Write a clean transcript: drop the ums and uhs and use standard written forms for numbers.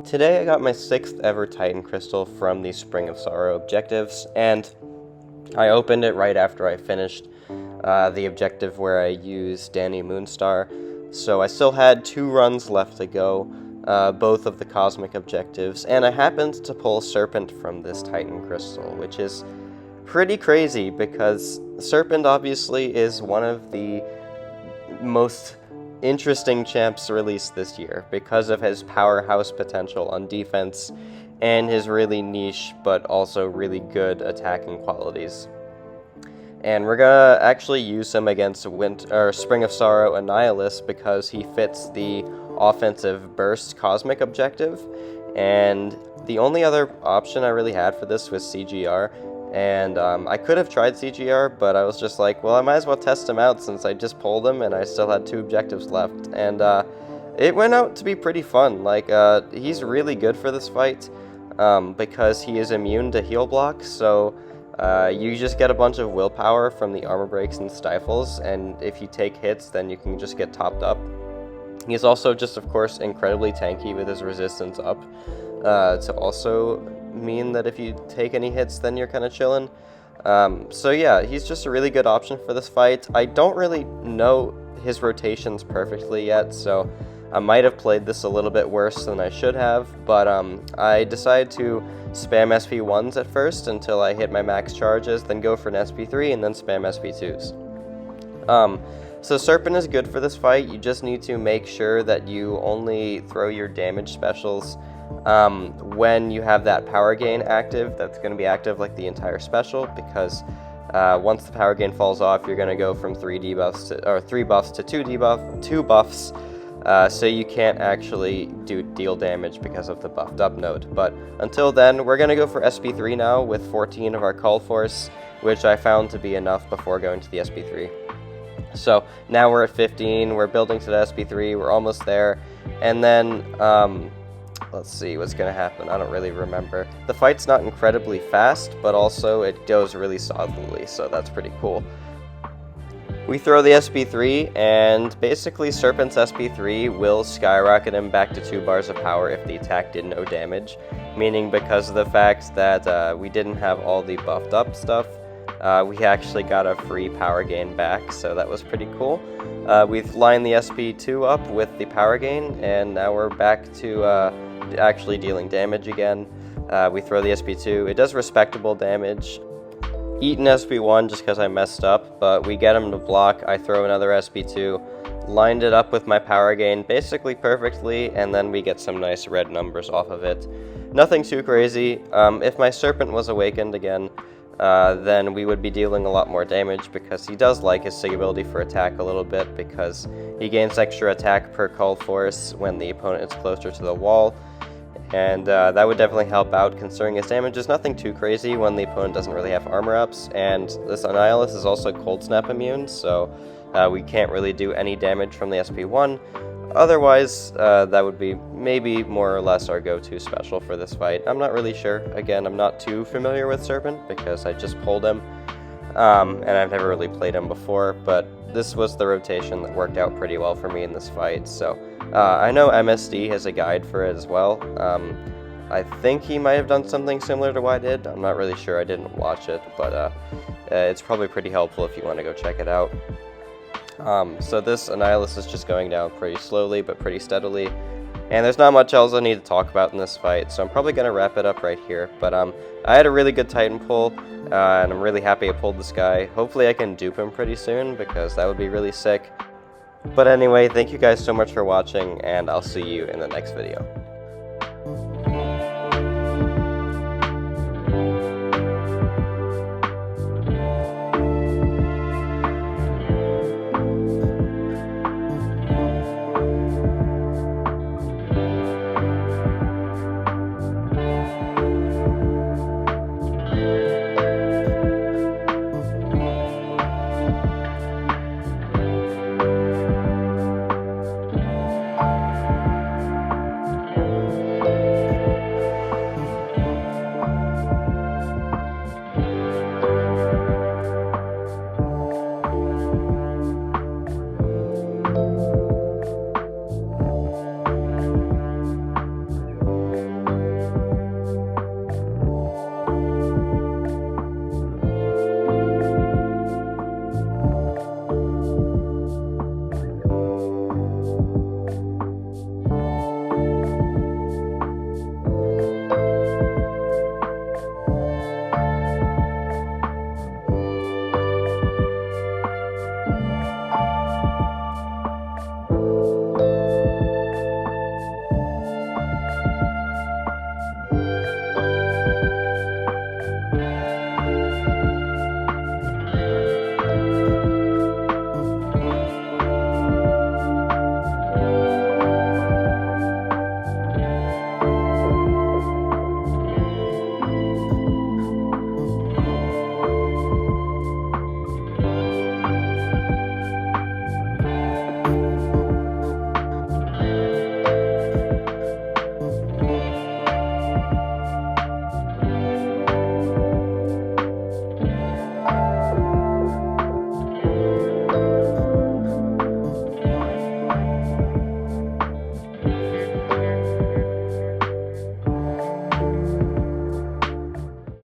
Today I got my 6th ever Titan Crystal from the Spring of Sorrow objectives, and I opened it right after I finished the objective where I used Danny Moonstar, so I still had 2 runs left to go, both of the cosmic objectives, and I happened to pull Serpent from this Titan Crystal, which is pretty crazy because Serpent obviously is one of the most interesting champs released this year because of his powerhouse potential on defense and his really niche but also really good attacking qualities. And we're gonna actually use him against Spring of Sorrow Annihilus because he fits the offensive burst cosmic objective, and the only other option I really had for this was CGR. And I could have tried CGR, but I was just like, well, I might as well test him out since I just pulled him and I still had 2 objectives left. And it went out to be pretty fun. Like, he's really good for this fight because he is immune to heal blocks. So you just get a bunch of willpower from the armor breaks and stifles. And if you take hits, then you can just get topped up. He's also just, of course, incredibly tanky with his resistance up to also mean that if you take any hits, then you're kind of chilling. So yeah, he's just a really good option for this fight. I don't really know his rotations perfectly yet, so I might have played this a little bit worse than I should have, but I decided to spam SP1s at first until I hit my max charges, then go for an SP3, and then spam SP2s. So Serpent is good for this fight. You just need to make sure that you only throw your damage specials when you have that power gain active. That's going to be active like the entire special, because once the power gain falls off, you're going to go from 3 buffs to 2 buffs, so you can't actually deal damage because of the buffed up node. But until then, we're going to go for SP3 now with 14 of our Call Force, which I found to be enough before going to the SP3. So now we're at 15, we're building to the SP3, we're almost there, and then let's see what's going to happen. I don't really remember. The fight's not incredibly fast, but also it goes really solidly, so that's pretty cool. We throw the SP3, and basically Serpent's SP3 will skyrocket him back to 2 bars of power if the attack did no damage, meaning because of the fact that we didn't have all the buffed up stuff, we actually got a free power gain back, so that was pretty cool. We've lined the SP2 up with the power gain, and now we're back to actually dealing damage again. We throw the SP2. It does respectable damage. Eat an SP1 just because I messed up, but we get him to block. I throw another SP2, lined it up with my power gain basically perfectly, and then we get some nice red numbers off of it. Nothing too crazy. If my Serpent was awakened again, then we would be dealing a lot more damage because he does like his sig ability for attack a little bit because he gains extra attack per call force when the opponent is closer to the wall, and that would definitely help out considering his damage is nothing too crazy when the opponent doesn't really have armor ups, and this Annihilus is also cold snap immune, so we can't really do any damage from the SP1. Otherwise, that would be maybe more or less our go-to special for this fight. I'm not really sure. Again, I'm not too familiar with Serpent because I just pulled him, and I've never really played him before, but this was the rotation that worked out pretty well for me in this fight. So I know MSD has a guide for it as well. I think he might have done something similar to what I did. I'm not really sure. I didn't watch it, but it's probably pretty helpful if you want to go check it out. So this Annihilus is just going down pretty slowly but pretty steadily, and there's not much else I need to talk about in this fight, so I'm probably going to wrap it up right here. But I had a really good Titan pull, and I'm really happy I pulled this guy. Hopefully I can dupe him pretty soon, because that would be really sick. But anyway, thank you guys so much for watching, and I'll see you in the next video. life.